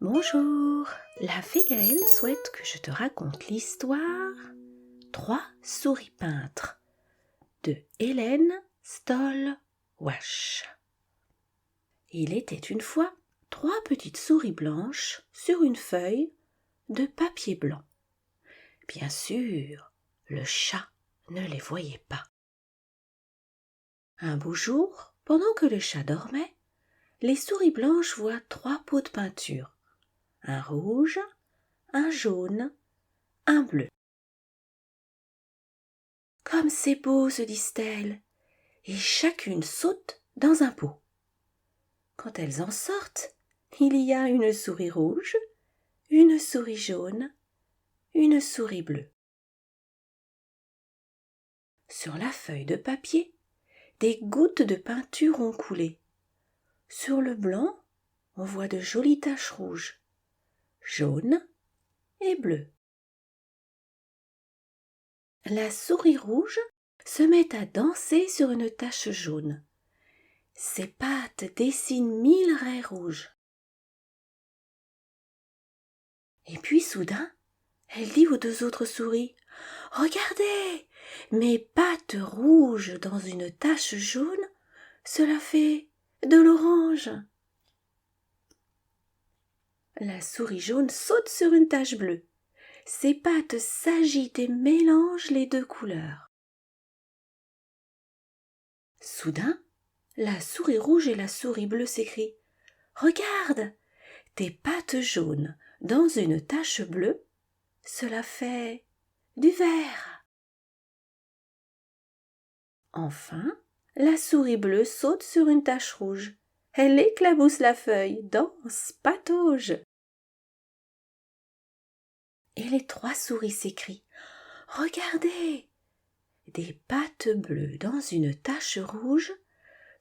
Bonjour, la fée Gaëlle souhaite que je te raconte l'histoire 3 souris peintres de Hélène Stoll-Wash. Il était une fois 3 petites souris blanches sur une feuille de papier blanc. Bien sûr, le chat ne les voyait pas. Un beau jour, pendant que le chat dormait, les souris blanches voient 3 pots de peinture. Un rouge, un jaune, un bleu. « Comme c'est beau !» se disent-elles, et chacune saute dans un pot. Quand elles en sortent, il y a une souris rouge, une souris jaune, une souris bleue. Sur la feuille de papier, des gouttes de peinture ont coulé. Sur le blanc, on voit de jolies taches rouges, jaunes et bleues. La souris rouge se met à danser sur une tache jaune. Ses pattes dessinent 1000 raies rouges. Et puis soudain, elle dit aux 2 autres souris « Regardez, mes pattes rouges dans une tache jaune, cela fait de l'orange. » La souris jaune saute sur une tache bleue. Ses pattes s'agitent et mélangent les 2 couleurs. Soudain, la souris rouge et la souris bleue s'écrient « Regarde, tes pattes jaunes dans une tache bleue, cela fait du vert. » Enfin, la souris bleue saute sur une tache rouge. Elle éclabousse la feuille, danse, patauge. Et les 3 souris s'écrient « Regardez, des pattes bleues dans une tache rouge,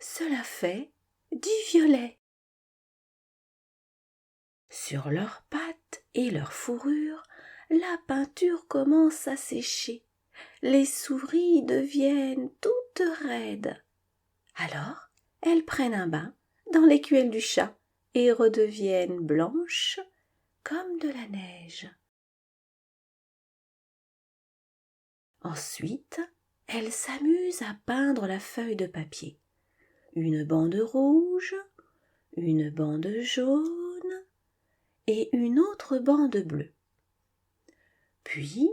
cela fait du violet. » Sur leurs pattes et leurs fourrures, la peinture commence à sécher. Les souris deviennent toutes raides. Alors, elles prennent un bain dans l'écuelle du chat et redeviennent blanches comme de la neige. Ensuite, elles s'amusent à peindre la feuille de papier. Une bande rouge, une bande jaune et une autre bande bleue. Puis,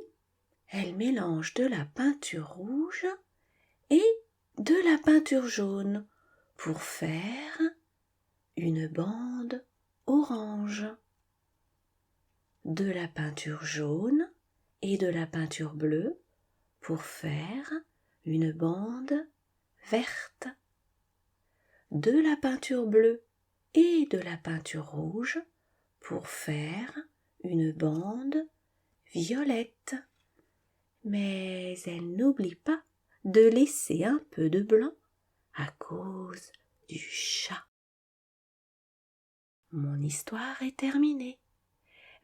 elles mélangent de la peinture rouge et de la peinture jaune pour faire une bande orange. De la peinture jaune et de la peinture bleue pour faire une bande verte. De la peinture bleue et de la peinture rouge pour faire une bande violette. Mais elle n'oublie pas de laisser un peu de blanc à cause du chat. Mon histoire est terminée.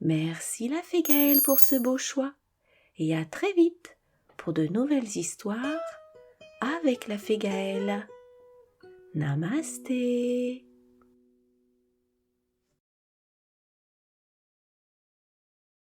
Merci la fée Gaëlle pour ce beau choix et à très vite pour de nouvelles histoires avec la fée Gaëlle. Namasté.